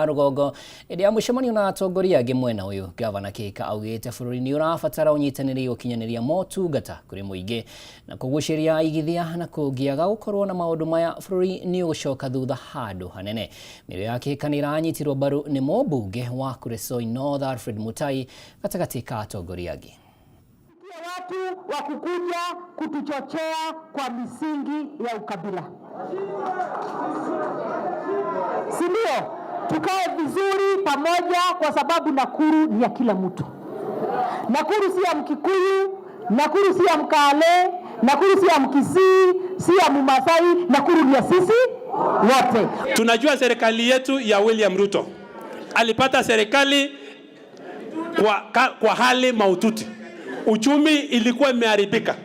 Rugongo ĩrĩa mũcemanio na atongoria angĩ mwena ũyũ. Gavana Kĩka augĩte bũrũri nĩ ũrabatara ũnyitanĩri ũkinyanĩria motungata kũrĩ mũingĩ na kũgucĩria aigithia na kũngĩaga gũkorwo na maũndũ maya bũrũri nĩ ũgũcoka thutha handũ hanene. Mĩario ya Kĩka nĩ ĩranyitirwo mbaru nĩ mũmbunge wa Kuresoi North Alfred Mutai gatagatĩ ka atongoria angĩ. Watu wa kukuja kutuchochea kwa misingi ya ukabila. Si ndio? Tukae vizuri pamoja kwa sababu Nakuru ni ya kila mtu. Nakuru si ya Mkikuyu, Nakuru si ya Mkale, Nakuru si ya Mkisii, si ya Mmasai, Nakuru ni ya sisi wote. Tunajua serikali yetu ya William Ruto alipata serikali kwa hali mahututi. Uchumi ilikuwa imeharibika.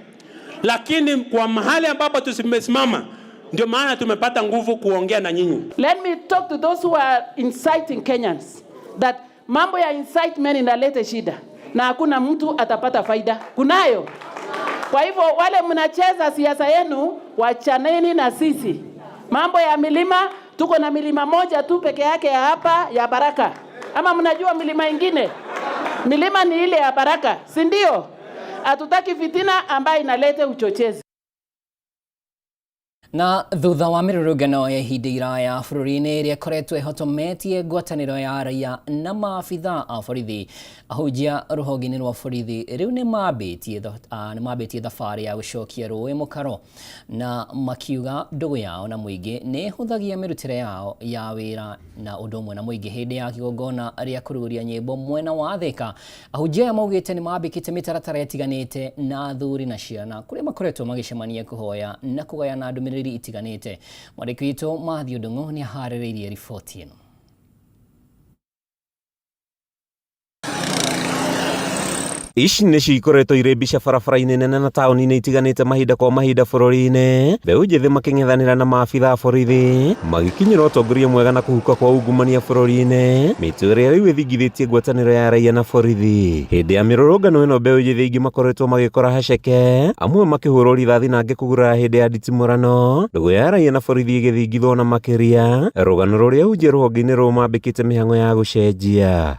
Lakini kwa mahali ambapo tumesimama ndio maana tumepata nguvu kuongea na nyinyi. Let me talk to those who are inciting Kenyans that mambo ya incitement inaleta shida na hakuna mtu atapata faida. Kunayo. Kwa hivyo wale mnacheza siasa yenu wachaneni na sisi. Mambo ya milima, tuko na milima moja tu peke yake ya hapa ya Baraka. Ama mnajua milima ingine? Milima ni ile ya Baraka, si ndio? Hatutaki fitina ambayo inaleta uchochezi. Na thutha wa mĩrũrũngano ya ihinda iraya bũrũri-inĩ ĩrĩa ĩkoretwo ĩhotometie ngwatanĩro ya raia na maabitha a borithi, ahunjia rũhonge-inĩ rwa borithi rĩu nĩ mambĩtie thabarĩ ya gũcokia rũĩ mũkaro na makiuga ndũgũ yao na mũingĩ nĩ ĩhũthagia mĩrutĩre yao ya wĩra na ũndũ ũmwe na mũingĩ hĩndĩ ya kĩgongona rĩa kũrugũria nyĩmbo mwena wa Thika. Ahunjia aya maugĩte nĩ mambĩkĩte mĩtaratara ĩtiganĩte na athuri na ciana kũrĩa makoretwo magĩcemania kũhoya na kũgayana ndũmĩrĩri itiganĩte. Mwandĩki witũ Matthew Ndung'u nĩ aharĩrĩirie riboti ĩno. Ici nĩcio ikoretwo irĩ mbica barabara-inĩ nene na taũni-inĩ itiganĩte mahinda kwa mahinda bũrũri-inĩ, mbeũ njĩthĩ makĩng'ethanĩra na maabitha a borithi magĩkinyĩra ũtongoria mwega na kũhuka kwa ungumania bũrũri-inĩ, mĩtũ ĩrĩa rĩu ĩthingithĩtie ngwatanĩro ya raia na borithi. Hĩndĩ ya mĩrũrũngano ĩno mbeũ njĩthĩ ingĩ makoretwo magĩkora haceke, amwe makĩhũrwo rithathi na angĩ kũgurara hĩndĩ ya nditimũrano, ndũgũ ya raia na borithi ĩgĩthingithwo na makĩria, rũgano rũrĩa ahunjia rũhonge-inĩ rũu mambĩkĩte mĩhang'o ya gũcenjia.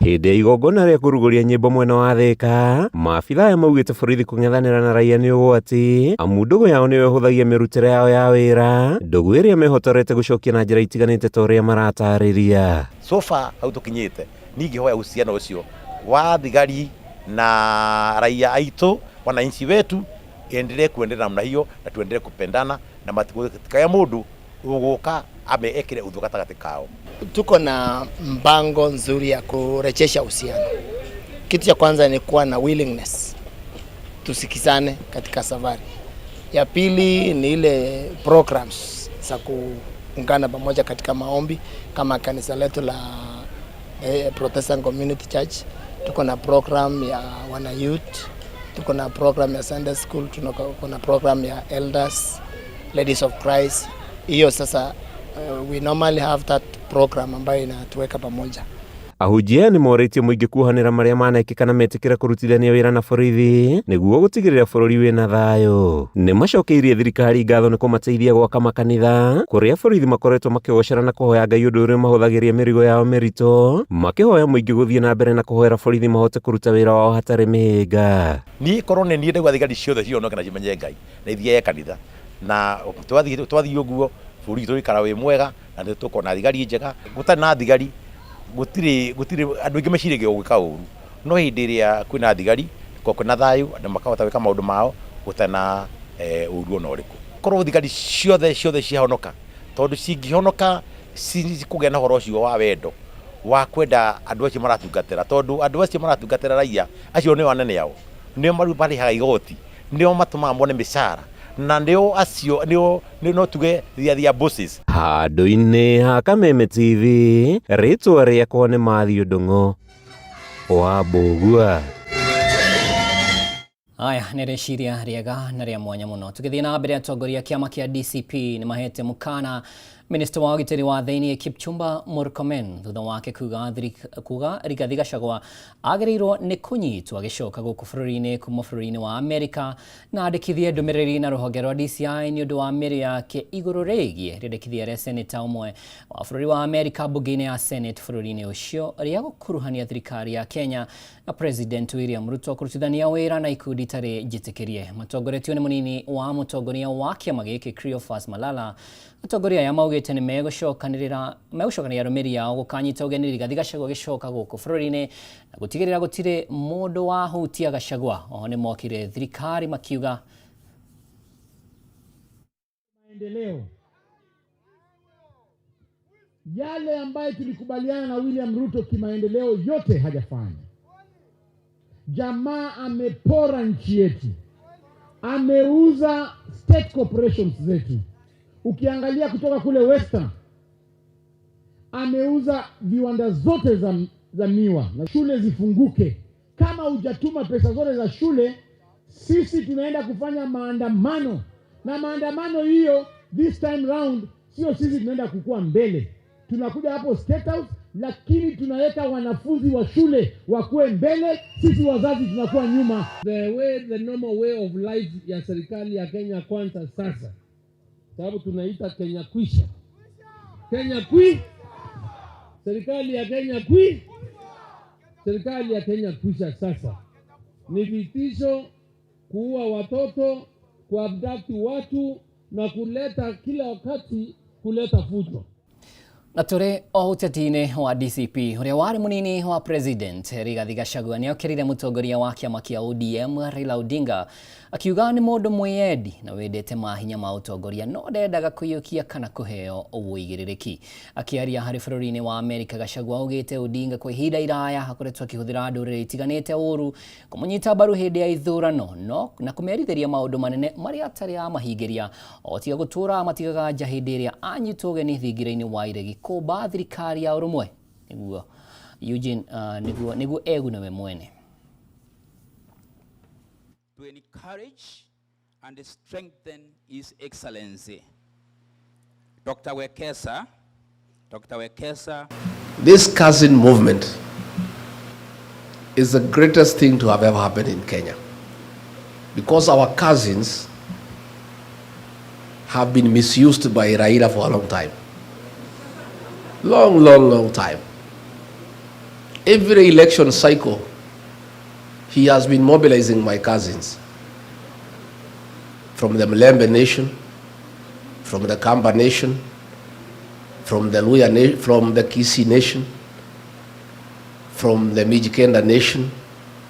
Hĩndĩ ya igongona rĩa kũrugũria nyĩmbo mwena wa Thika, maabitha aya maugĩte borithi kũng'ethanĩra na raia nĩ ũgwati, amu ndũgũ yao nĩyo ĩhũthagia mĩrutĩre yao ya wĩra, ndũgũ ĩrĩa mehotorete gũcokia na njĩra itiganĩte ta ũrĩa maratarĩria. So far hau tũkinyĩte ningĩhoya uhusiano ũcio wa thigari na raia aitũ, wananchi wetu endelee kuendelea namna hiyo na tuendelee kupendana na matikaya mũndũ ũgũka ameekere udhu gatagatĩ kao. Tuko na mpango nzuri ya kurejesha uhusiano. Kitu cha kwanza ni kuwa na willingness, tusikizane katika safari. Ya pili ni ile programs za kuungana pamoja katika maombi kama kanisa letu la Protestant Community Church. Tuko na program ya wana youth, tuko na program ya Sunday school, tuko na program ya elders, Ladies of Christ. Hiyo sasa we normally have that program ambayo inatuweka pamoja. Ahunjia nĩ morĩtie mũingĩ kuohanĩra marĩa manekĩka na metĩkĩra kũrutithania wĩra na borithi nĩguo gũtigĩrĩra bũrũri wĩna thayũ. Nĩ macokeirie thirikari ngatho nĩ kũmateithia gwaka makanitha kũrĩa borithi makoretwo makĩgocera na kũhoya Ngai ũndũ ũrĩa mahũthagĩria mĩrigo yao mĩritũ, makĩhoya mũingĩ gũthiĩ na mbere na kũhoera borithi mahote kũruta wĩra wao hatarĩ mĩhĩnga. Niĩ korwo nĩ niĩ ndauga thigari ciothe cionoke na cimenye Ngai na ithiaye kanitha na twathiĩ ũguo bũrũri tũikara wĩ mwega na nĩ tũkona thigari njega. Gũtarĩ na thigari gũtirĩ andũ aingĩ meciragia gwĩka ũru, no hĩndĩ ĩrĩa kwĩna thigari kwĩna thayũ andũ makahota gwĩka maũndũ mao gũtarĩ na ũru ona ũrĩkũ. Korwo thigari ciothe ciahonoka, tondũ cingĩhonoka cikũgĩa na ũhoro ũcio wa wendo wa kwenda andũ acio maratungatĩra, tondũ andũ acio maratungatĩra raia acio nĩo anene ao, nĩo marĩhaga igoti, nĩo matũmaga mone mĩcara na nĩo acio nĩo tuge thia bosses. Handũ-inĩ ha Kameme TV, rĩtwa rĩakwa nĩ Matthew Ndung'u wa Mbũgua. Aya nä reciria rĩega na rĩa mwanya mũno. Tũgĩthiĩ na mbere, atongoria kĩama kĩa DCP nĩ mahete mũkana Minista wa ũgitĩri wa thĩinĩ Kipchumba Murkomen thutha wake kuga Rigathi Gachagua agĩrĩirwo nĩ kũnyitwo agĩcoka gũkũ bũrũri-inĩ kuma bũrũri-inĩ wa Amerika na andĩkithie ndũmĩrĩri na rũhonge rwa DCI nĩ ũndũ wa mĩario yake igũrũ rĩgiĩ rĩendekithia rĩa seneta ũmwe wa bũrũri wa Amerika mbunge-inĩ ya Senate bũrũri-inĩ ũcio rĩa gũkuruhania thirikari ya Kenya na President William Ruto kũrutithania wĩra na ikundi itarĩ njĩtĩkĩrie. Matongoretio nĩ mũnini wa mũtongoria wa kĩama gĩkĩ Cleophas Malala. Atongoria aya maugĩte nĩ megũcokanĩrĩra rũmĩrĩri yao gũkanyita ũgeni Rigathi Gachagua agĩcoka gũkũ bũrũri-inĩ na gũtigĩrĩra gũtirĩ mũndũ wahutia Gachagua. Oho nĩ mokire thirikari makiuga maendeleo yale ambayo tulikubaliana na William Ruto kimaendeleo yote hajafanya. Jamaa amepora nchi yetu, ameuza state corporations zetu. Ukiangalia kutoka kule Western, ameuza viwanda zote za miwa na shule zifunguke. Kama hujatuma pesa zote za shule, sisi tunaenda kufanya maandamano. Na maandamano hiyo this time round sio sisi tunaenda kukua mbele. Tunakuja hapo State House, lakini tunaweka wanafunzi wa shule wakuwe mbele, sisi wazazi tunakuwa nyuma. The normal way of life ya serikali ya Kenya Kwanza sasa, sababu tunaita Kenya Kwisha. Kenya Kwi, serikali ya Kenya Kwi, serikali ya Kenya Kwisha sasa. Ni vitisho, kuua watoto, kuabduct watu na kuleta kila wakati kuleta fujo. Na tũrĩ o ũteti-inĩ wa DCP ũrĩa warĩ mũnini wa President Rigathi Gachagua nĩ okĩrire mũtongoria wa kĩama kĩa ODM Raila Odinga akiuga nĩ mũndũ mwĩyendi na wendete mahinya ma ũtongoria no ndendaga kũiyũkia kana kũheo ũigĩrĩrĩki. Akĩaria harĩ bũrũri-inĩ wa Amerika, Gachagua augĩte Odinga kwa ihinda iraya akoretwo akĩhũthĩra ndũrĩrĩ itiganĩte ũru kũmũnyita mbaru hĩndĩ ya ithurano na kũmerithĩria maũndũ manene marĩa atarĩ amahingĩria o tiga gũtũra matigaga nja hĩndĩ ĩrĩa anyitwo ũgeni thingira-inĩ wa iregi kũmba thirikari ya ũrũmwe. Nĩguo Eugene nĩguo eguna we mwene. To encourage and strengthen His Excellency Dr. Wekesa. This cousin movement is the greatest thing to have ever happened in Kenya, because our cousins have been misused by Raila for a long time. Long time. Every election cycle, he has been mobilizing my cousins from the Mlembe Nation, from the Kamba Nation, from the Luya, from the Kisii Nation, from the Mijikenda Nation,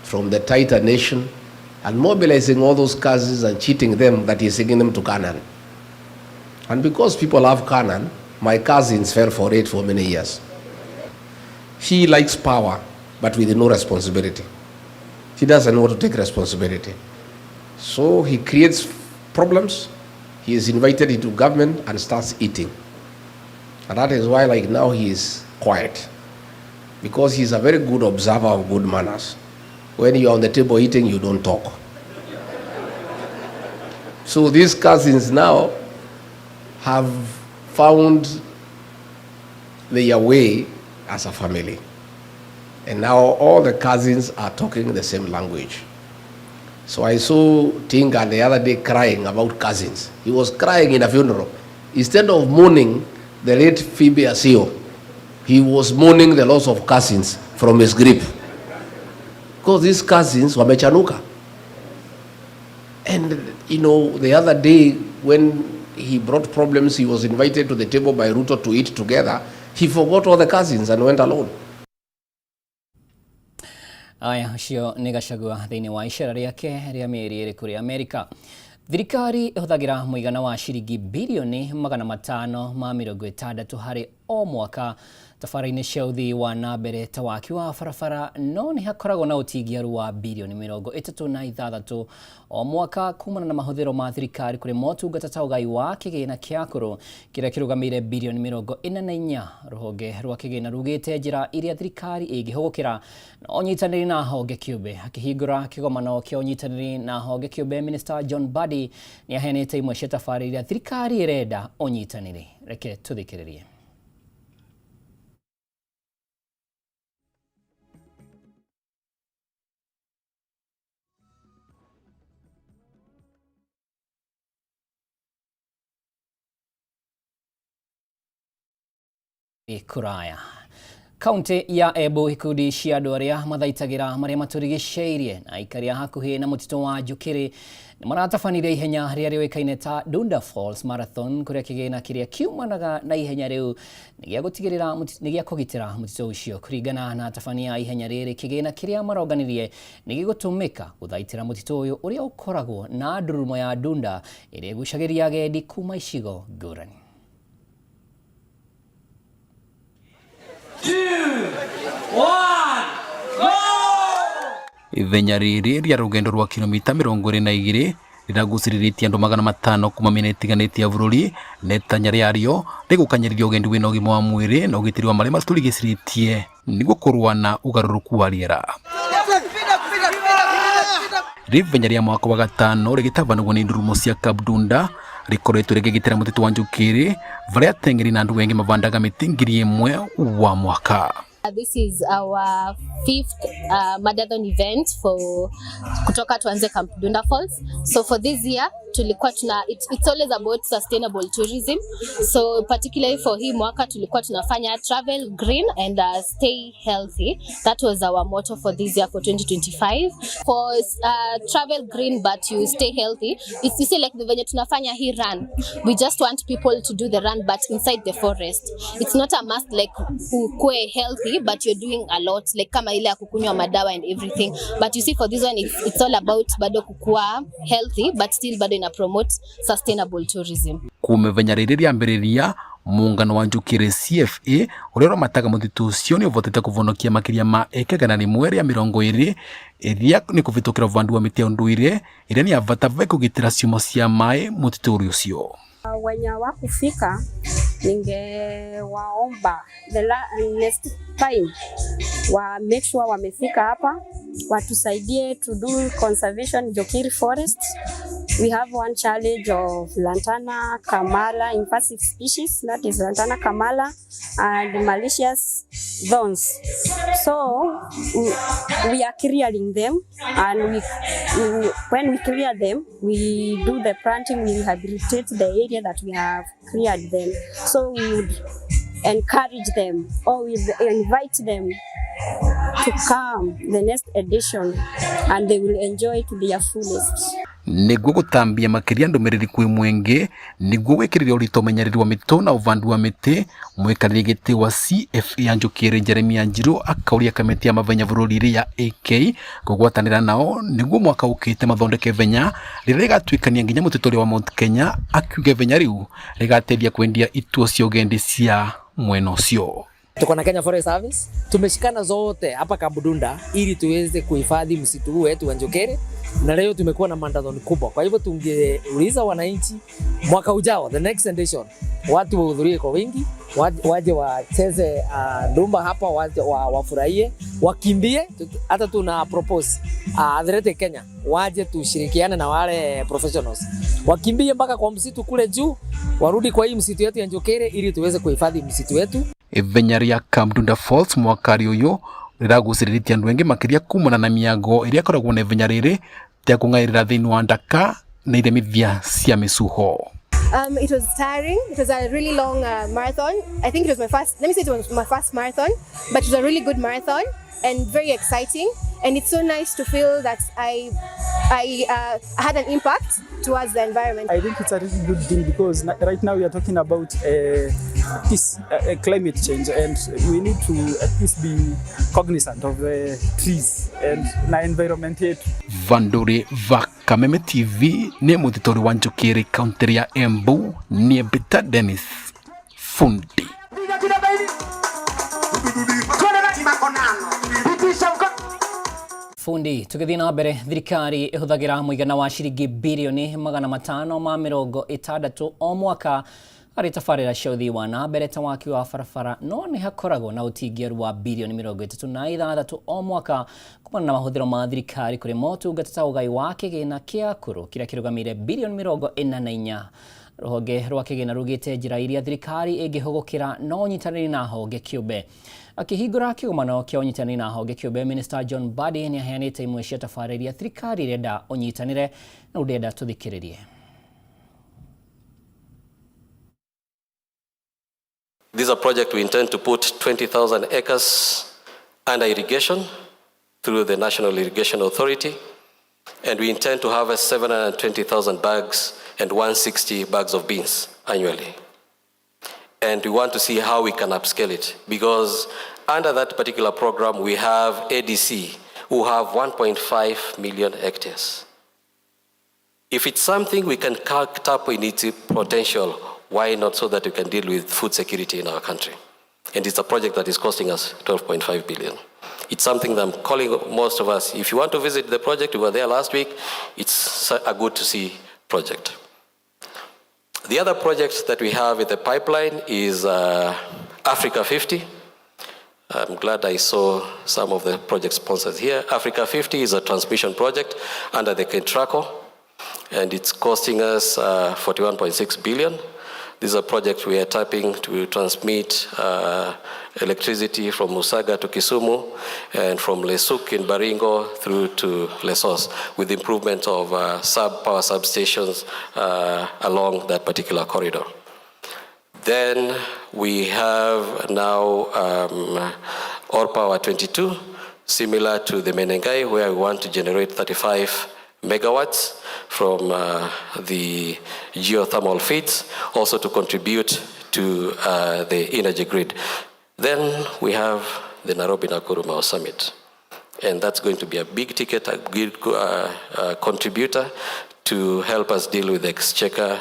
from the Taita Nation, and mobilizing all those cousins and cheating them that he's taking them to Canaan. And because people love Canaan, my cousins fell for it for many years. He likes power, but with no responsibility. He doesn't want to take responsibility. So he creates problems. He is invited into government and starts eating. And that is why, like now, he is quiet. Because he's a very good observer of good manners. When you're on the table eating, you don't talk. So these cousins now have found their way as a family. And now all the cousins are talking the same language. So I saw Tinga the other day crying about cousins. He was crying in a funeral. Instead of mourning the late Phoebe Asio, he was mourning the loss of cousins from his grip. Because these cousins were mechanuka. And you know, the other day when he brought problems, he was invited to the table by Ruto to eat together. He forgot all the cousins and went alone. Aya, ũcio nĩ Gachagua thĩinĩ wa icera rĩake rĩa mĩeri ĩrĩ kũrĩ Amerika. Thirikari ĩhũthagĩra mũigana wa ciringi bilioni 560 harĩ o mwaka tafara-inĩ cia ũthii wa na mbere ta waki wa barabara, no nĩ hakoragwo na ũtingiaru wa birioni 36 o mwaka kumana na mahũthĩro ma thirikari kũrĩ motungata ta ũgai wa kĩgĩna kĩa akũrũ kĩrĩa kĩrũgamĩire birioni 44. Rũhonge rwa kĩgĩna rugĩte njĩra iria thirikari ĩngĩhũgũkĩra na ũnyitanĩri na honge kĩũmbe. Akĩhingũra kĩgomano kĩa ũnyitanĩri na honge kĩũmbe, Minister John Mbadi nĩ aheanĩte imwe cia tabarĩra iria thirikari ĩrenda ũnyitanĩri. Reke tũthikĩrĩrie. Kuraya. Kaunti ya Embu, ikundi cia andũ arĩa mathaitagĩra marĩa matũrigicĩirie na ikaria hakuhĩ na mũtitũ wa Njũkĩrĩ nĩ maratabanire ihenya rĩrĩa rĩoĩkaine ta Dunda Falls Marathon, kũrĩa kĩgĩna kĩrĩa kiumanaga na ihenya rĩu nĩ gĩa kũgitĩra mũtitũ ũcio. Kũringana na tabania ihenya rĩrĩ, kĩgĩna kĩrĩa maronganirie nĩ gĩgũtũmĩka gũthaitĩra mũtitũ ũyũ ũrĩa ũkoragwo na ndururumo ya Dunda ĩrĩa ĩgucagĩrĩria agendi kuma icigo ngũrani. Ithenya rĩrĩ rĩa rũgendo rwa kilomita 22 rĩragucĩrĩrĩtie andũ 500 kuma mĩena ĩtiganĩte ya bũrũri, na itanya rĩarĩo rĩgũkanyĩrĩria ũgendi wĩna ũgima wa mwĩrĩ na ũgitĩri wa marĩa matũrigicĩirie nĩguo kũrũa na ũgarũrũku wa rĩera. Ithenya rĩa mwaka wa gatano rĩgĩtabanagwo nĩ ndururumo cia Cap Dunda rĩkoretwo rĩgĩgitĩra mũtitũ wa Njũkĩrĩ, varia ateng'eri na andũ wengi mabandaga mĩtĩ 1,000 wa mwaka. This is our 5th marathon event for kutoka tuanze Camp Dunda Falls. So for this year tulikuwa it's always about sustainable tourism. So particularly for hii mwaka tulikuwa tunafanya travel green and stay healthy. That was our motto for this year, for 2025. For travel green but you stay healthy, it's you see like the venye tunafanya hii run. We just want people to do the run but inside the forest. It's not a must like ukue healthy but you're doing a lot like kama ile ya kukunywa madawa and everything. But you see for this one it's all about bado kukua healthy but still bado ina promote sustainable tourism. Kumevenya rĩrĩ rĩambĩrĩria muungano wa Njũkĩrĩ CFA ũrĩa ũramataga mũtitũ ũcio nĩ ũbotete kũvonokia makĩria ma eka 120 iria nĩ kũvĩtũkĩra ũvandu wa mĩtĩ ya ũndũire iria nĩ ya bata kũgitĩra ciumo cia maĩ mũtitũ ũcio. Wenye wakufika ningewaomba the next time wa make sure wamefika hapa watusaidie to do conservation Njũkĩrĩ forest. We have one challenge of Lantana camala invasive species, that is Lantana camala and malicious thorns. So we are clearing them, and when we clear them, we do the planting, we rehabilitate the area that we have cleared them. So we would encourage them or we invite them to come the next edition and they will enjoy to their fullest. Nĩguo gũtambia makĩria ndũmĩrĩri kwĩ mwenge nĩguo gwĩkĩrĩria ũritũ ũmenyereri wa mĩtitũ na ũvandu wa mĩtĩ, mwĩkarĩri gĩtĩ wa CFA ya Njũkĩrĩ Jeremia Njirũ akauria kamĩtĩ ya mavenya bũrũri ya AK kũgwatanĩra nao nĩguo mwaka ũkĩte mathondeke venya rĩrĩa rĩgatuĩkania nginya mũtitũ ũrĩa wa Mount Kenya, akiuga venya rĩu rĩgateithia kwendia ituo cia ũgendi cia mwena ũcio. Tuko na Kenya Forest Service, tumeshikana zote hapa Camp Dunda ili tuweze kuhifadhi msitu huu wetu wa Njũkĩrĩ, na leo tumekuwa na marathon kubwa. Kwa hivyo tungeuliza wananchi mwaka ujao, the next edition, watu wahudhurie kwa wingi, waje wacheze ndumba hapa, waje wafurahie, wakimbie. Hata tuna propose Athletic Kenya waje tushirikiane na wale professionals, wakimbie mpaka kwa msitu kule juu, warudi kwa hii msitu yetu ya Njũkĩrĩ ili tuweze kuhifadhi msitu wetu. Ithenya rĩa Camp Dunda Falls mwakari ũyũ rĩragucĩrĩrĩtie andũ aingĩ makĩria kumana na mĩago ĩrĩa ĩkoragwo na ithenya rĩrĩ rĩa kũng'aĩrĩra thĩinĩ wa ndaka na iremithia cia mĩcuho. It was tiring. It was a really long marathon. I think it was my first marathon, but it was a really good marathon and very exciting. And it's so nice to feel that I had an impact towards the environment. I think it's a really good thing because right now we are talking about climate change, and we need to at least be cognizant of the trees and the environment here. Vandore va Kameme TV nĩ mũtitori wa Njũkĩrĩ kaunti ya Embu, nĩ Peter Dennis Fundi. Fundi, tukithii na mbere thirikari ihuthagira muigana wa ciringi bilioni 560 o mwaka harĩ tabarĩra cia ũthii wa na mbere ta waki wa barabara, no nĩ hakoragwo na ũtingĩru wa bilioni 36 o mwaka kumana na mahũthĩro ma thirikari kũrĩ motungata ta ũgai wa kĩgĩna kĩa akũrũ kĩrĩa kĩrũgamĩrĩire bilioni 44. Rũhonge rwa kĩgĩna rugĩte njĩra iria thirikari ĩngĩhũgũkĩra na ũnyitanĩri na honge kĩũmbe. Akĩhingũra kĩgomano kĩa ũnyitanĩri na honge kĩũmbe, Minister John Mbadi nĩ aheanĩte imwe cia tabarĩra iria thirikari ĩrenda ũnyitanĩre na ũrenda tũthikĩrĩrie. This is a project we intend to put 20,000 acres under irrigation through the National Irrigation Authority, and we intend to harvest 720,000 bags and 160 bags of beans annually. And we want to see how we can upscale it, because under that particular program we have ADC who have 1.5 million hectares. If it's something we can tap in its potential, why not, so that we can deal with food security in our country? And it's a project that is costing us 12.5 billion. It's something that I'm calling most of us. If you want to visit the project, we were there last week. It's a good to see project. The other project that we have in the pipeline is Africa 50. I'm glad I saw some of the project sponsors here. Africa 50 is a transmission project under the Kentraco, and it's costing us 41.6 billion. This is a project we are tapping to transmit electricity from Musaga to Kisumu and from Lesuk in Baringo through to Lesos, with improvement of power substations along that particular corridor. Then we have now All Power 22, similar to the Menengai, where we want to generate 35 megawatts from the geothermal feeds, also to contribute to the energy grid. Then we have the Nairobi-Nakuru Summit, and that's going to be a big ticket, a big contributor to help us deal with the exchequer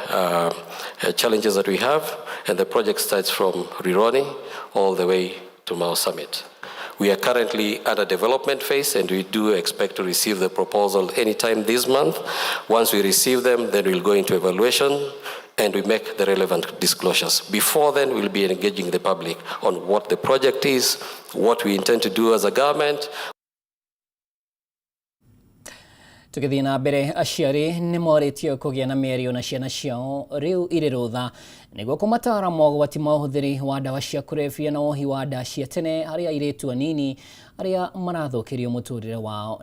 challenges that we have, and the project starts from Rironi all the way to Mau Summit. We are currently at a development phase, and we do expect to receive the proposal anytime this month. Once we receive them, then we'll go into evaluation and we make the relevant disclosures. Before then, we'll be engaging the public on what the project is, what we intend to do as a government. Tukithii na mbere, aciari nĩ moritio kũgĩa na mĩario na ciana ciao rĩu irĩ rũtha nĩguo kũmataara mogwati ma ũhũthĩri wa ndawa cia kũrebia na wohi wa ndawa cia tene harĩ airĩtu anini arĩa marathũkĩrio mũtũrĩre wao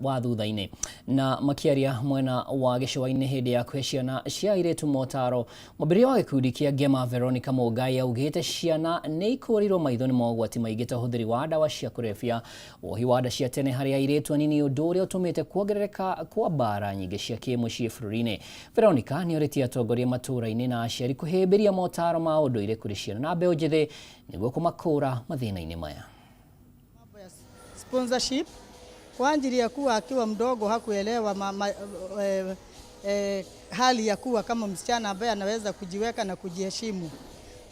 wa thutha-inĩ. Na makĩaria mwena wa gĩcũa-inĩ hĩndĩ ya kũhe ciana cia airĩtu motaro, mwambĩrĩria wa gĩkundi kĩa Ngema Veronica Mũngai augĩte ciana nĩ ikũũrirwo maitho nĩ mogwati maingĩ ta ũhũthĩri wa ndawa cia kũrebia, wohi wa ndawa cia tene harĩ airĩtu anini, ũndũ ũrĩa ũtũmĩte kuongerereka kwa mbara nyingĩ cia kĩmũciĩ bũrũri-inĩ. Veronica nĩ orĩtie atongoria matũũra-inĩ na aciari kũhĩmbĩria motaro ma ũndũire kũrĩ ciana na mbeũ njĩthĩ nĩguo kũmakũũra mathĩna-inĩ maya. Sponsorship kwa ajili ya kuwa akiwa mdogo hakuelewa hali ya kuwa kama msichana ambaye anaweza kujiweka na kujiheshimu.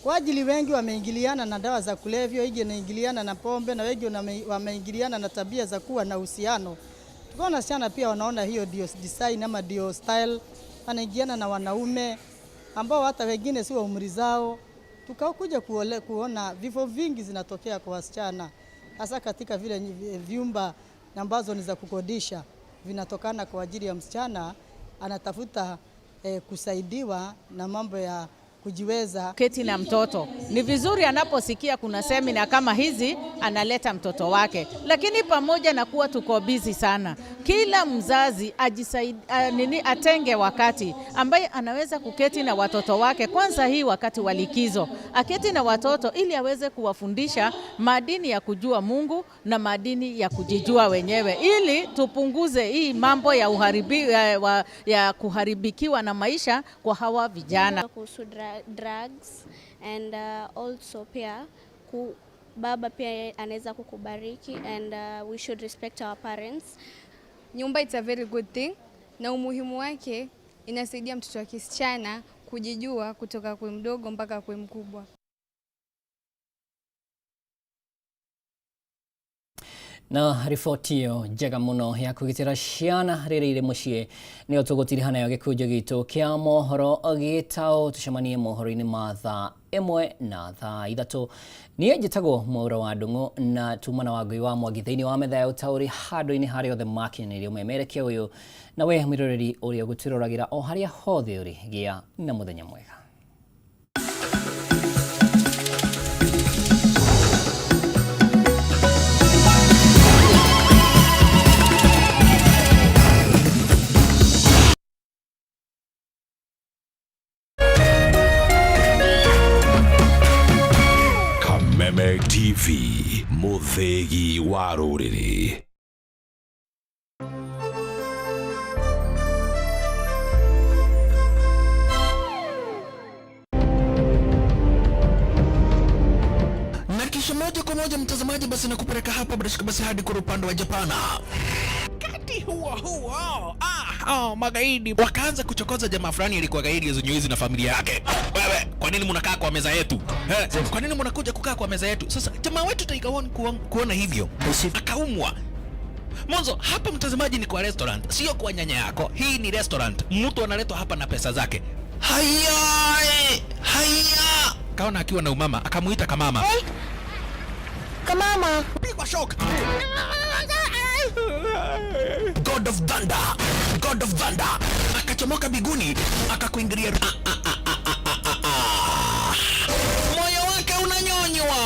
Kwa ajili wengi wameingiliana na dawa za kulevya, wengi wanaingiliana na pombe, na wengi wameingiliana na tabia za kuwa na uhusiano. Tukaona wasichana pia wanaona hiyo ndio design ama ndio style, wanaingiana na wanaume ambao hata wengine si wa umri zao. Tukakuja kuona vifo vingi zinatokea kwa wasichana, hasa katika vile vyumba ambazo ni za kukodisha, vinatokana kwa ajili ya msichana anatafuta kusaidiwa na mambo ya kujiweza. Keti na mtoto ni vizuri anaposikia kuna semina kama hizi analeta mtoto wake, lakini pamoja na kuwa tuko busy sana, kila mzazi atenge wakati ambaye anaweza kuketi na watoto wake. Kwanza hii wakati wa likizo aketi na watoto ili aweze kuwafundisha madini ya kujua Mungu na madini ya kujijua wenyewe, ili tupunguze hii mambo ya ya kuharibikiwa na maisha kwa hawa vijana. Drugs and also pia baba pia anaweza kukubariki, and we should respect our parents. Nyumba it's a very good thing, na umuhimu wake inasaidia mtoto wa kisichana kujijua kutoka kwa mdogo mpaka kwa mkubwa. Na riboti iyo njega muno ya kugitira ciana ririre mucie ni otugotiri nayo gikujo gitu kia mohoro gitao tucemanie mohoro-ini ma thaa 1 na thaa 3 ni njitagwo Mwaura wa Ndung'u na tumana wa Ngui wa Mwangi thiini wa metha ya utauri handu-ini haria othe makinyanĩria umemerekia uyu na we mwiroreri uria gutwiroragĩra o haria hothe uri gia na muthenya mwega. Kameme TV, muthegi wa rũrĩrĩ. Na kisha moja kwa moja mtazamaji, basi nakupeleka hapa basi hadi kwa upande wa Japana. Kati huo magaidi wakaanza kuchokoza jamaa fulani alikuwa gaidi Zunyuizi na familia yake. Wewe, kwa nini mnakaa kwa meza yetu? Kwa nini mnakuja kukaa kwa meza yetu? Sasa jamaa wetu Tiger One kuona hivyo akaumwa. Mwanzo hapa mtazamaji ni kwa restaurant, sio kwa nyanya yako. Hii ni restaurant. Mtu analetwa hapa na pesa zake. Haya! Kaona akiwa na umama, akamuita kamama. Hey! Kamama, pigwa shock. God of Thunder. Akachomoka biguni, akakuingilia. Moyo wake unanyonywa.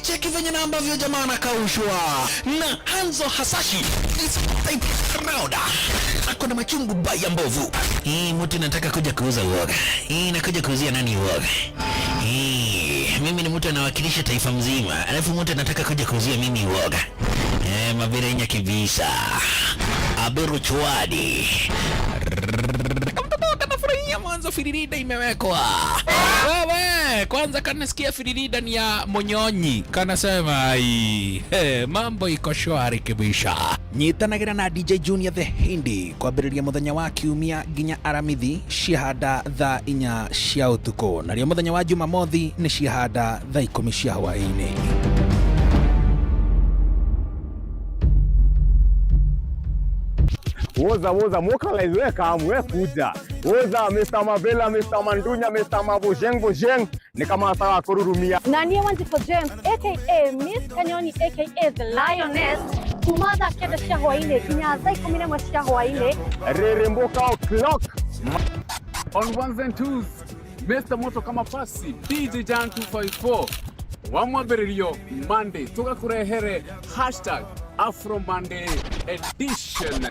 Cheki venye na ambavyo jamaa anakaushwa. Na Hanzo Hasashi is type crowd. Ako na machungu baya mbovu. Mtu nataka kuja kuuza uoga. Nakuja kuuzia nani uoga? Mimi ni mtu anawakilisha taifa mzima. Alafu mtu anataka kuja kuuzia mimi uoga. Mabira nya kibisa. Aberu chwadi. Kanafurahia mwanzo firirida imewekwa. Wewe, kwanza kanasikia firirida ni ya Monyonyi. Kanasema mambo iko shwari kibisha. Nyitanagira na DJ Junior the Hindi kwambĩrĩria muthenya wa Kiumia nginya Aramithi ciahanda thaa 4 cia utuko. Nario muthenya wa Jumamothi ni ciahanda thaa 10 cia hwaĩ-inĩ. Woza moka laiweka mwe kuja. Woza Mr. Mabela, Mr. Mandunya, Mr. Mabojeng ni kama sawa kururumia. Nani Wanjiko James aka Miss Kanyoni aka the Lioness. Kumada keda cia hwaĩ-inĩ nginya thaa 11 cia hwaĩ-inĩ. Reremboka o'clock. On ones and twos, Mr. Moto kama pasi, DJ Jan 254. Wamwambĩrĩrio Monday tugakurehere #Afro Monday edition.